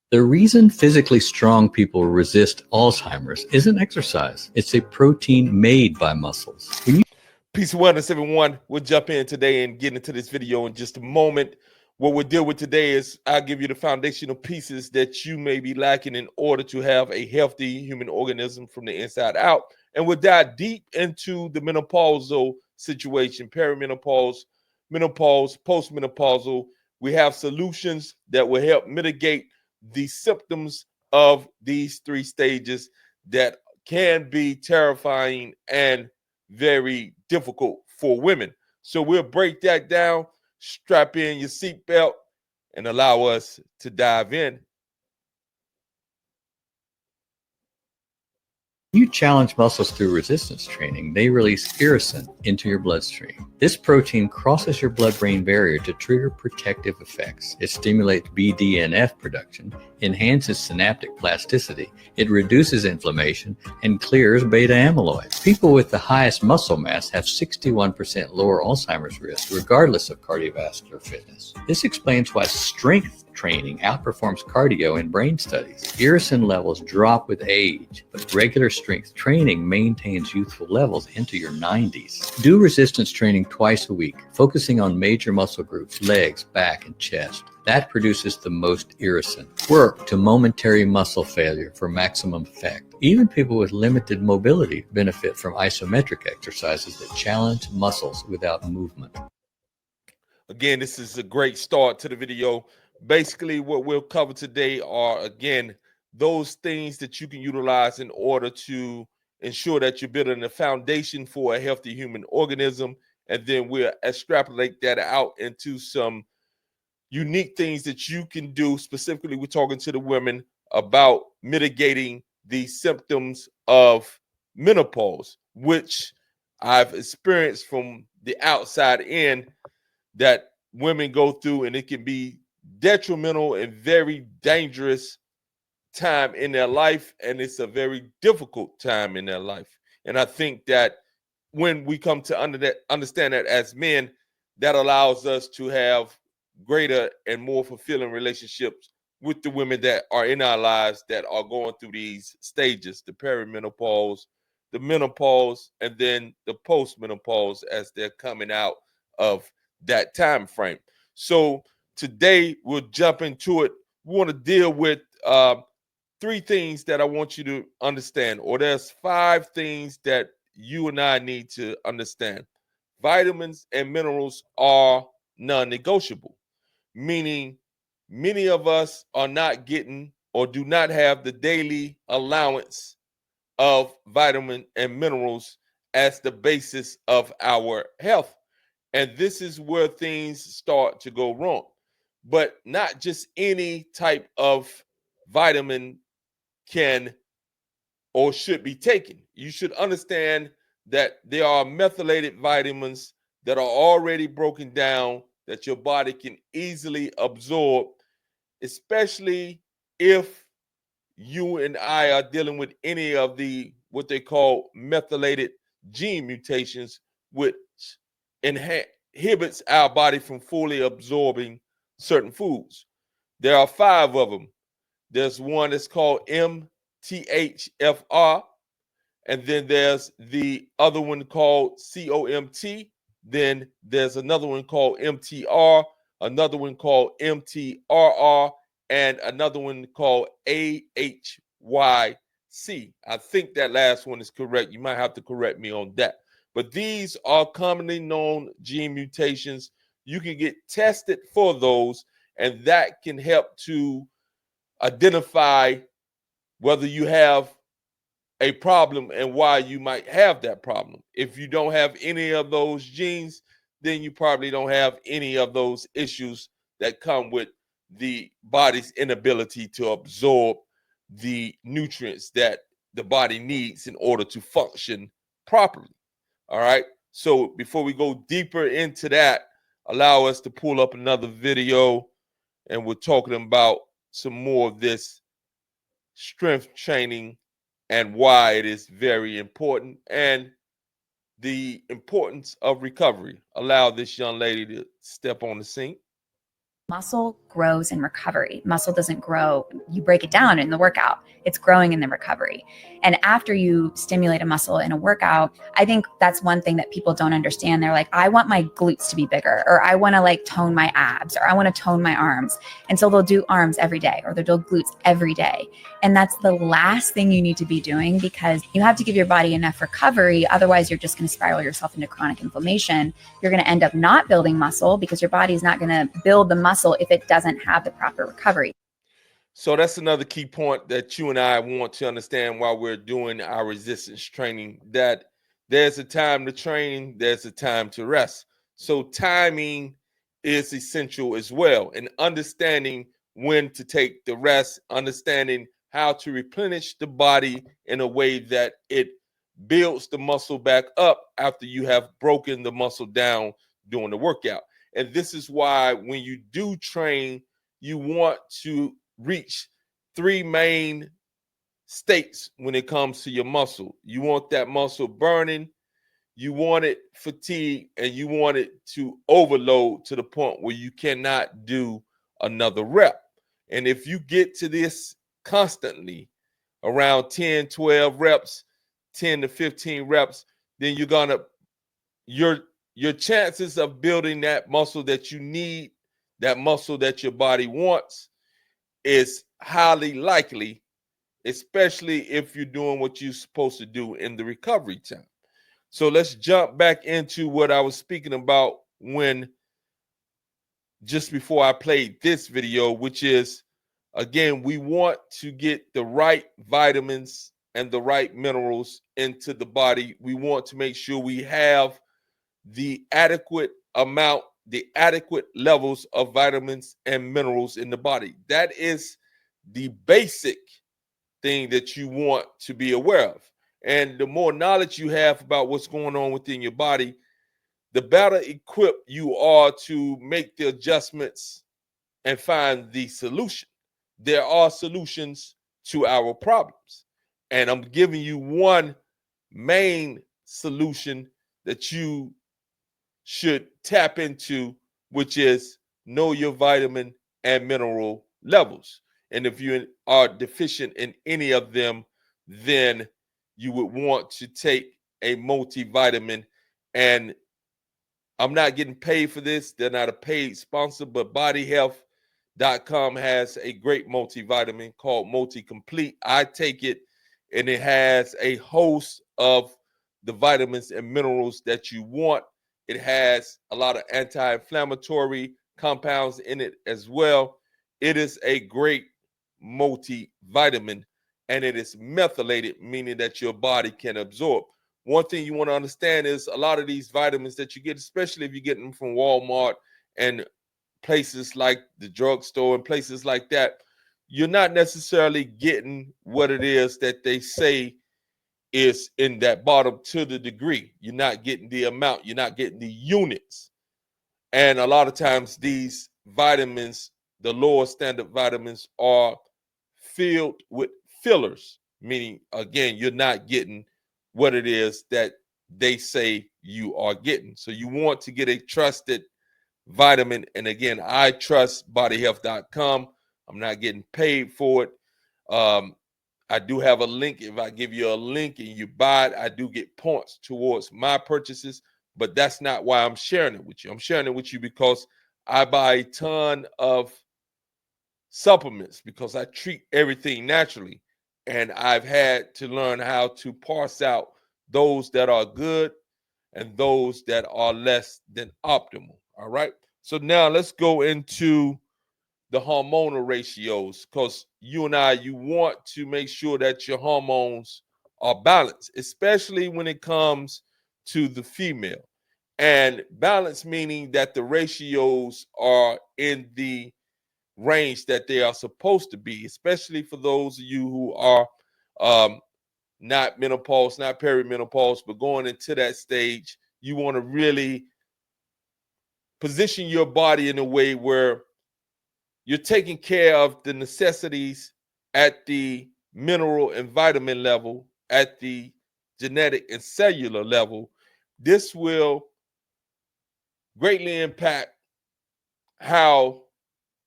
The reason physically strong people resist Alzheimer's isn't exercise. It's a protein made by muscles. Peace and wellness, everyone. We'll jump in today and get into this video in just a moment. What we'll deal with today is I'll give you the foundational pieces that you may be lacking in order to have a healthy human organism from the inside out. And we'll dive deep into the menopausal situation, perimenopause, menopause, postmenopausal. We have solutions that will help mitigate the symptoms of these three stages that can be terrifying and very difficult for women. So we'll break that down, strap in your seatbelt, and allow us to dive in. You challenge muscles through resistance training, they release irisin into your bloodstream. This protein crosses your blood-brain barrier to trigger protective effects. It stimulates BDNF production, enhances synaptic plasticity, it reduces inflammation, and clears beta amyloid. People with the highest muscle mass have 61% lower Alzheimer's risk, regardless of cardiovascular fitness. This explains why strength training outperforms cardio in brain studies. Irisin levels drop with age, but regular strength training maintains youthful levels into your 90s. Do resistance training twice a week, focusing on major muscle groups, legs, back, and chest. That produces the most irisin. Work to momentary muscle failure for maximum effect. Even people with limited mobility benefit from isometric exercises that challenge muscles without movement. Again, this is a great start to the video. Basically, what we'll cover today are, again, those things that you can utilize in order to ensure that you're building a foundation for a healthy human organism. And then we'll extrapolate that out into some unique things that you can do. Specifically, we're talking to the women about mitigating the symptoms of menopause, which I've experienced from the outside in that women go through, and it can be detrimental and very dangerous time in their life, and it's a very difficult time in their life. And I think that when we come to understand that as men, that allows us to have greater and more fulfilling relationships with the women that are in our lives that are going through these stages, the perimenopause, the menopause, and then the postmenopause as they're coming out of that time frame. So today we'll jump into it. We want to deal with three things that I want you to understand, or there's 5 things that you and I need to understand. Vitamins and minerals are non-negotiable, meaning many of us are not getting or do not have the daily allowance of vitamin and minerals as the basis of our health. And this is where things start to go wrong. But not just any type of vitamin can or should be taken. You should understand that there are methylated vitamins that are already broken down that your body can easily absorb, especially if you and I are dealing with any of the what they call methylated gene mutations, which inhibits our body from fully absorbing certain foods. There are 5 of them. There's one that's called MTHFR, and then there's the other one called COMT. Then there's another one called MTR, another one called MTRR, and another one called AHYC. I think that last one is correct. You might have to correct me on that. But these are commonly known gene mutations. You can get tested for those, and that can help to identify whether you have a problem and why you might have that problem. If you don't have any of those genes, then you probably don't have any of those issues that come with the body's inability to absorb the nutrients that the body needs in order to function properly. All right. So before we go deeper into that, allow us to pull up another video, and we're talking about some more of this strength training and why it is very important and the importance of recovery. Allow this young lady to step on the scene. Muscle grows in recovery. Muscle doesn't grow, you break it down in the workout. It's growing in the recovery. And after you stimulate a muscle in a workout, I think that's one thing that people don't understand. They're like, I want my glutes to be bigger, or I want to like tone my abs, or I want to tone my arms. And so they'll do arms every day, or they'll do glutes every day. And that's the last thing you need to be doing, because you have to give your body enough recovery. Otherwise, you're just going to spiral yourself into chronic inflammation. You're going to end up not building muscle because your body is not going to build the muscle if it doesn't have the proper recovery. So that's another key point that you and I want to understand while we're doing our resistance training, that there's a time to train, there's a time to rest. So timing is essential as well, and understanding when to take the rest, understanding how to replenish the body in a way that it builds the muscle back up after you have broken the muscle down during the workout. And this is why when you do train, you want to reach three main states when it comes to your muscle. You want that muscle burning, you want it fatigued, and you want it to overload to the point where you cannot do another rep. And if you get to this constantly around 10, 12 reps, 10 to 15 reps, then you're gonna your chances of building that muscle that you need, that muscle that your body wants, is highly likely, especially if you're doing what you're supposed to do in the recovery time. So let's jump back into what I was speaking about when just before I played this video, which is, again, we want to get the right vitamins and the right minerals into the body. We want to make sure we have the adequate amount, the adequate levels of vitamins and minerals in the body. That is the basic thing that you want to be aware of. And the more knowledge you have about what's going on within your body, the better equipped you are to make the adjustments and find the solution. There are solutions to our problems. And I'm giving you one main solution that you should tap into, which is know your vitamin and mineral levels. And if you are deficient in any of them, then you would want to take a multivitamin. And I'm not getting paid for this. They're not a paid sponsor, but bodyhealth.com has a great multivitamin called Multi Complete. I take it, and it has a host of the vitamins and minerals that you want. It has a lot of anti-inflammatory compounds in it as well. It is a great multivitamin, and it is methylated, meaning that your body can absorb. One thing you want to understand is a lot of these vitamins that you get, especially if you get them from Walmart and places like the drugstore and places like that, you're not necessarily getting what it is that they say is in that bottle to the degree. You're not getting the amount, you're not getting the units. And a lot of times these vitamins, the lower standard vitamins, are filled with fillers, meaning, again, you're not getting what it is that they say you are getting. So you want to get a trusted vitamin. And again, I trust bodyhealth.com. I'm not getting paid for it. I do have a link. If I give you a link and you buy it, I do get points towards my purchases, but that's not why I'm sharing it with you. I'm sharing it with you because I buy a ton of supplements because I treat everything naturally. And I've had to learn how to parse out those that are good and those that are less than optimal. All right. So now let's go into the hormonal ratios, because you and I, you want to make sure that your hormones are balanced, especially when it comes to the female. And balance meaning that the ratios are in the range that they are supposed to be, especially for those of you who are not menopause, not perimenopause, but going into that stage. You want to really position your body in a way where you're taking care of the necessities at the mineral and vitamin level, at the genetic and cellular level. This will greatly impact how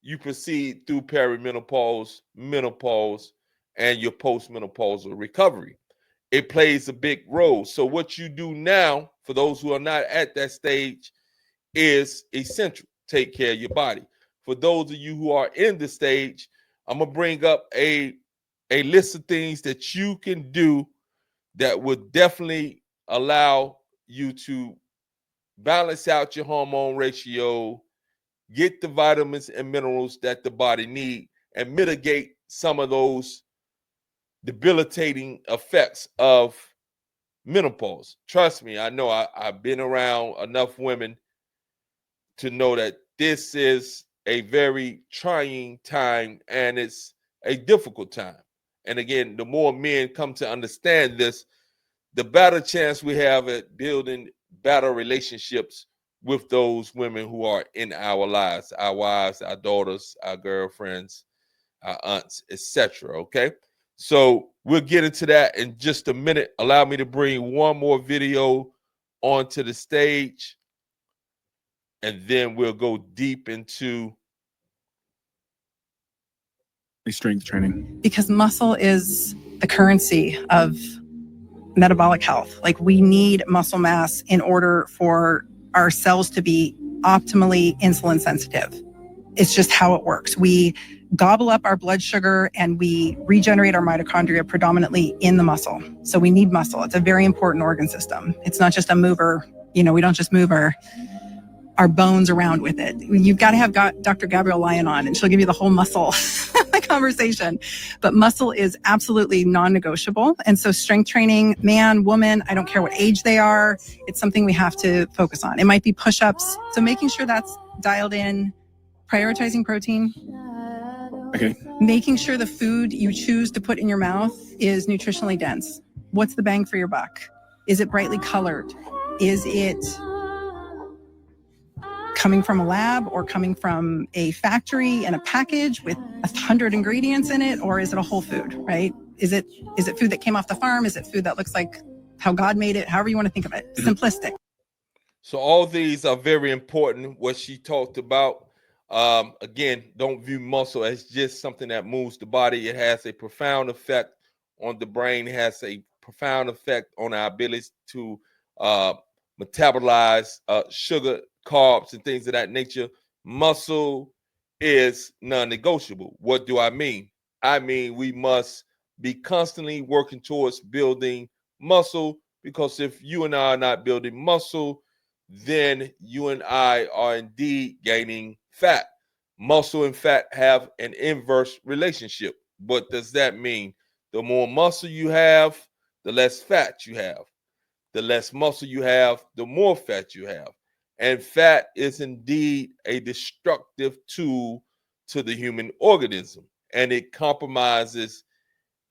you proceed through perimenopause, menopause, and your postmenopausal recovery. It plays a big role. So what you do now, for those who are not at that stage, is essential. Take care of your body. For those of you who are in the stage, I'm gonna bring up a list of things that you can do that would definitely allow you to balance out your hormone ratio, get the vitamins and minerals that the body need, and mitigate some of those debilitating effects of menopause. Trust me, I know I've been around enough women to know that this is a very trying time and it's a difficult time. And again, the more men come to understand this, the better chance we have at building better relationships with those women who are in our lives, our wives, our daughters, our girlfriends, our aunts, etc. Okay, so we'll get into that in just a minute. Allow me to bring one more video onto the stage, and then we'll go deep into strength training. Because muscle is the currency of metabolic health. Like, we need muscle mass in order for our cells to be optimally insulin sensitive. It's just how it works. We gobble up our blood sugar and we regenerate our mitochondria predominantly in the muscle. So we need muscle. It's a very important organ system. It's not just a mover. You know, we don't just move our bones around with it. You've got to have Dr. Gabrielle Lyon on, and she'll give you the whole muscle conversation. But muscle is absolutely non-negotiable. And so strength training, man, woman, I don't care what age they are, it's something we have to focus on. It might be push-ups. So making sure that's dialed in, prioritizing protein. Okay. Making sure the food you choose to put in your mouth is nutritionally dense. What's the bang for your buck? Is it brightly colored? Is it coming from a lab or coming from a factory in a package with 100 ingredients in it? Or is it a whole food, right? Is it food that came off the farm? Is it food that looks like how God made it? However you want to think of it. Simplistic. So all these are very important, what she talked about. Again, don't view muscle as just something that moves the body. It has a profound effect on the brain. It has a profound effect on our ability to metabolize sugar, carbs, and things of that nature. Muscle is non-negotiable. What do I mean? I mean, we must be constantly working towards building muscle, because if you and I are not building muscle, then you and I are indeed gaining fat. Muscle and fat have an inverse relationship. What does that mean? The more muscle you have, the less fat you have. The less muscle you have, the more fat you have. And fat is indeed a destructive tool to the human organism, and it compromises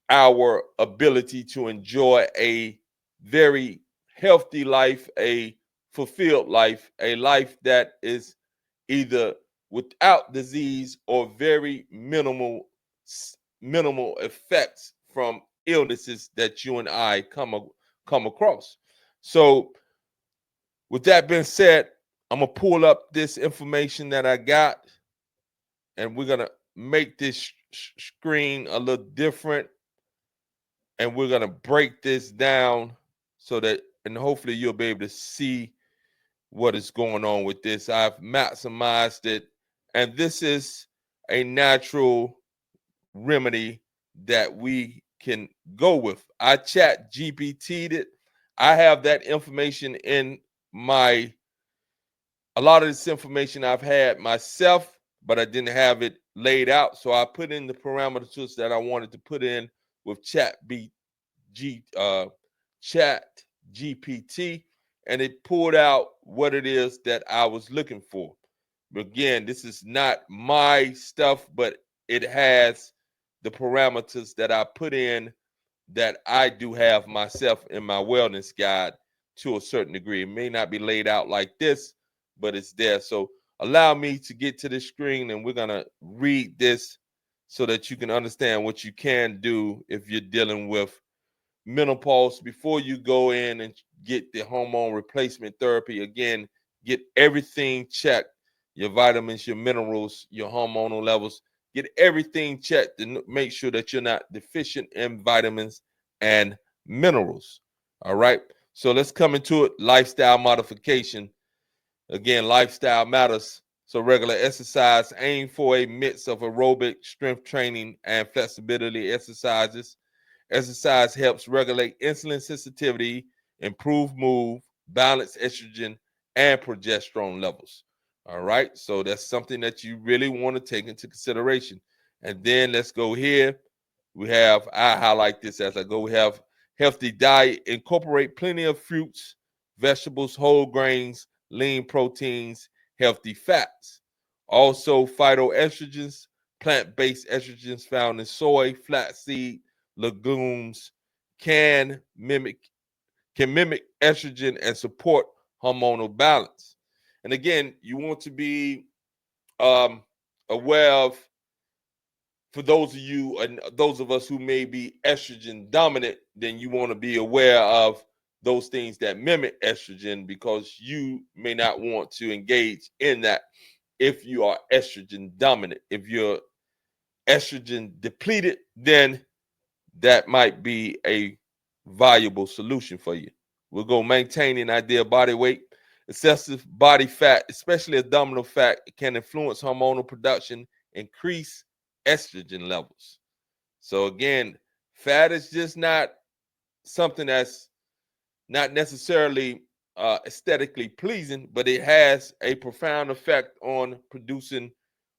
our ability to enjoy a very healthy life, a fulfilled life, a life that is either without disease or very minimal effects from illnesses that you and I come across. So with that being said, I'm gonna pull up this information that I got, and we're gonna make this screen a little different, and we're gonna break this down so that, and hopefully you'll be able to see what is going on with this. I've maximized it, and this is a natural remedy that we can go with. I chat GPT'd it. I have that information in a lot of this information I've had myself, but I didn't have it laid out. So I put in the parameters that I wanted to put in with chat GPT, and it pulled out what it is that I was looking for. But again, this is not my stuff, but it has the parameters that I put in that I do have myself in my wellness guide to a certain degree. It may not be laid out like this, but it's there. So allow me to get to the screen, and we're going to read this so that you can understand what you can do if you're dealing with menopause before you go in and get the hormone replacement therapy. Again, get everything checked your vitamins, your minerals, your hormonal levels. Get everything checked and make sure that you're not deficient in vitamins and minerals. All right. So let's come into it. Lifestyle modification. Again, lifestyle matters. So regular exercise, aim for a mix of aerobic, strength training, and flexibility exercises. Exercise helps regulate insulin sensitivity, improve mood, balance estrogen and progesterone levels. All right. So that's something that you really want to take into consideration. And then let's go here. I highlight this as I go. We have healthy diet, incorporate plenty of fruits, vegetables, whole grains, lean proteins, healthy fats. Also, phytoestrogens, plant-based estrogens found in soy, flaxseed, legumes can mimic estrogen and support hormonal balance. And again, you want to be aware of, for those of you and those of us who may be estrogen dominant, then you want to be aware of those things that mimic estrogen, because you may not want to engage in that if you are estrogen dominant. If you're estrogen depleted, then that might be a valuable solution for you. We'll go maintaining ideal body weight. Excessive body fat, especially abdominal fat, can influence hormonal production, increase estrogen levels. So again, fat is just not something that's not necessarily aesthetically pleasing, but it has a profound effect on producing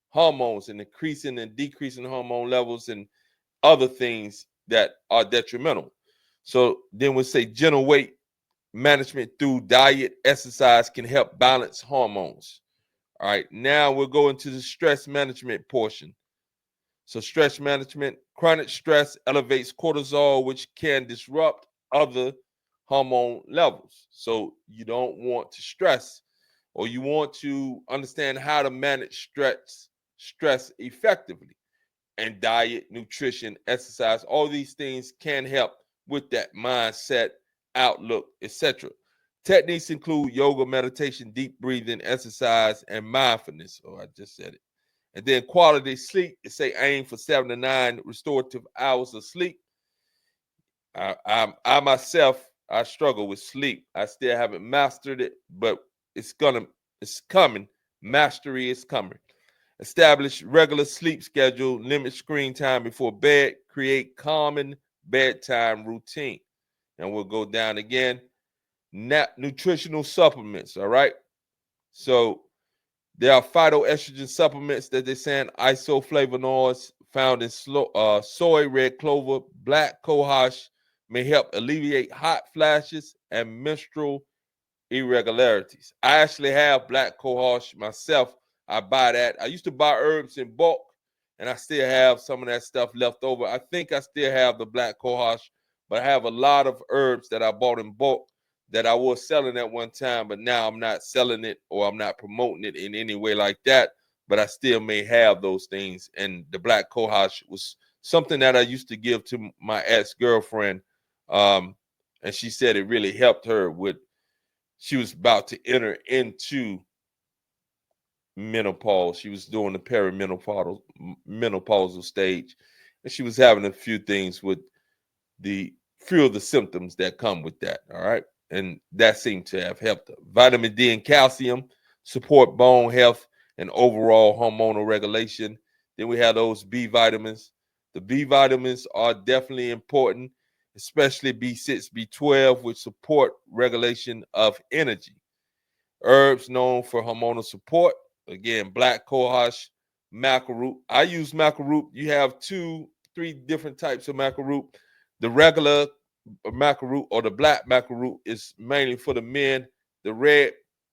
hormones and increasing and decreasing hormone levels and other things that are detrimental. So then we say gentle weight management through diet, exercise can help balance hormones. All right, now we'll go into the stress management portion. So stress management, chronic stress elevates cortisol, which can disrupt other hormone levels. So you don't want to stress, or you want to understand how to manage stress effectively. And diet, nutrition, exercise, all these things can help with that mindset, outlook, etc. Techniques include yoga, meditation, deep breathing, exercise, and mindfulness. Oh, I just said it. And then quality sleep, it say aim for 7 to 9 restorative hours of sleep. I myself, I struggle with sleep. I still haven't mastered it, but it's coming. Mastery is coming. Establish regular sleep schedule, limit screen time before bed, create common bedtime routine. And we'll go down again. Nutritional supplements, all right? So there are phytoestrogen supplements that they're saying isoflavonoids found in soy, red clover, black cohosh may help alleviate hot flashes and menstrual irregularities. I actually have black cohosh myself. I buy that. I used to buy herbs in bulk, and I still have some of that stuff left over. I think I still have the black cohosh, but I have a lot of herbs that I bought in bulk that I was selling at one time, but now I'm not selling it, or I'm not promoting it in any way like that. But I still may have those things. And the black cohosh was something that I used to give to my ex-girlfriend, and she said it really helped her with. She was about to enter into menopause. She was doing the menopausal stage, and she was having a few things with the few of the symptoms that come with that. All right, and that seemed to have helped her. Vitamin D and calcium support bone health and overall hormonal regulation. Then we have those B vitamins. The B vitamins are definitely important, especially B6, B12, which support regulation of energy. Herbs known for hormonal support. Again, black cohosh, maca root. I use maca root. You have 3 different types of maca root. The regular maca root or the black maca root is mainly for the men. The red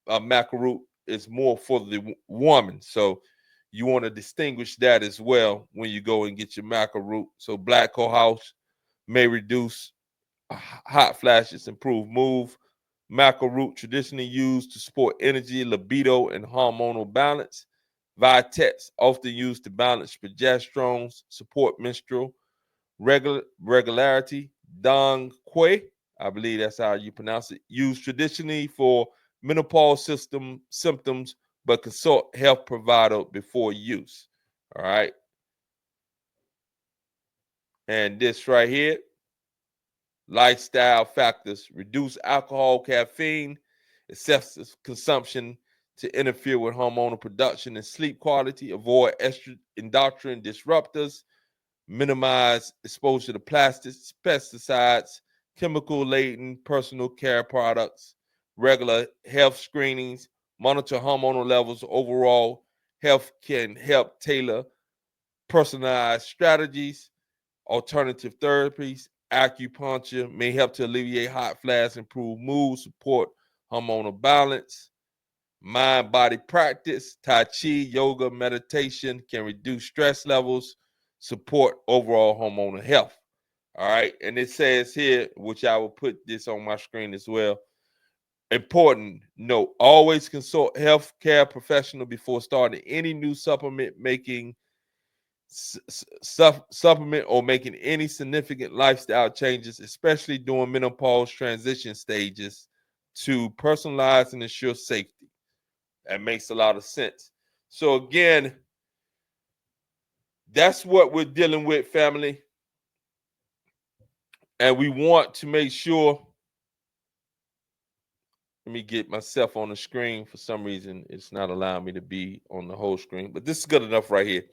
maca root is more for the woman. So you want to distinguish that as well when you go and get your maca root. So black cohosh may reduce hot flashes, improve mood. Maca root traditionally used to support energy, libido, and hormonal balance. Vitex, often used to balance progesterone, support menstrual regularity. Dong Quai, I believe that's how you pronounce it, used traditionally for menopause symptoms, but consult health provider before use. All right. And this right here, lifestyle factors: reduce alcohol, caffeine, excessive consumption to interfere with hormonal production and sleep quality, avoid endocrine disruptors, minimize exposure to plastics, pesticides, chemical-laden personal care products, regular health screenings, monitor hormonal levels. Overall health can help tailor personalized strategies. Alternative therapies, acupuncture may help to alleviate hot flashes, improve mood, support hormonal balance. Mind-body practice, Tai Chi, yoga, meditation can reduce stress levels, support overall hormonal health. All right. And it says here, which I will put this on my screen as well. Important note: always consult health care professional before starting any new supplement or making any significant lifestyle changes, especially during menopause transition stages, to personalize and ensure safety. That makes a lot of sense. So again, that's what we're dealing with, family. And we want to make sure. Let me get myself on the screen. For some reason, it's not allowing me to be on the whole screen, but this is good enough right here.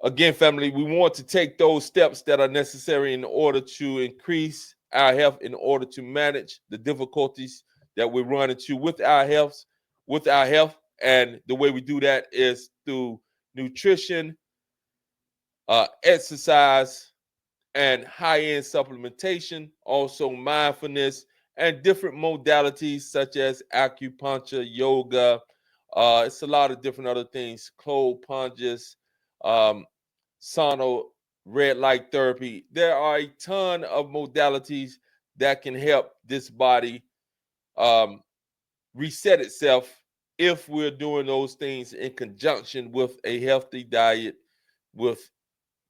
Again, family, we want to take those steps that are necessary in order to increase our health, in order to manage the difficulties that we run into with our health. And the way we do that is through nutrition, exercise, and high-end supplementation, also mindfulness, and different modalities such as acupuncture, yoga. It's a lot of different other things, cold plunges, sauna, red light therapy. There are a ton of modalities that can help this body reset itself if we're doing those things in conjunction with a healthy diet, with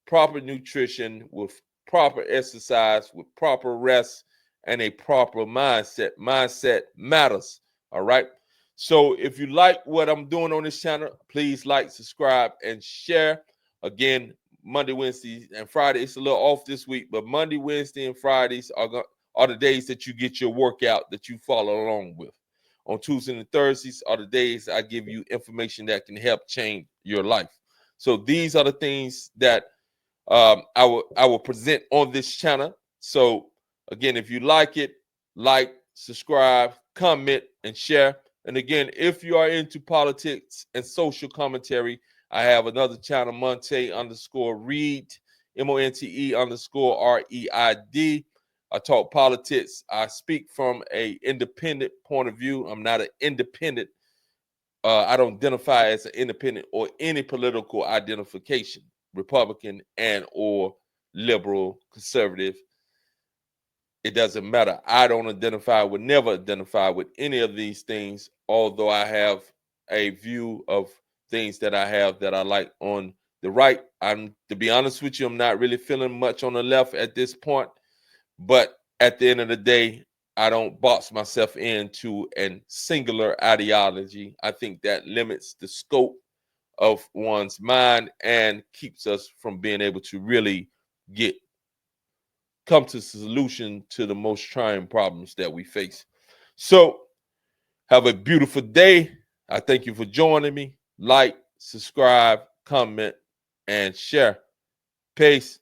proper nutrition, with proper exercise, with proper rest, and a proper mindset. Mindset matters. All right. So if you like what I'm doing on this channel, please like, subscribe, and share. Again, Monday, Wednesdays, and Friday. It's a little off this week, but Monday, Wednesday, and Fridays are the days that you get your workout that you follow along with. On Tuesdays and Thursdays are the days I give you information that can help change your life. So these are the things that I will present on this channel. So again, if you like it, like, subscribe, comment, and share. And again, if you are into politics and social commentary, I have another channel, Monte_Reid, MONTE_REID. I talk politics. I speak from an independent point of view. I'm not an independent. I don't identify as an independent or any political identification, Republican and or liberal, conservative. It doesn't matter. I don't would never identify with any of these things, although I have a view of things that I like on the right. To be honest with you, I'm not really feeling much on the left at this point. But at the end of the day, I don't box myself into a singular ideology. I think that limits the scope of one's mind and keeps us from being able to really come to a solution to the most trying problems that we face. So have a beautiful day. I thank you for joining me. Like, subscribe, comment, and share. Peace.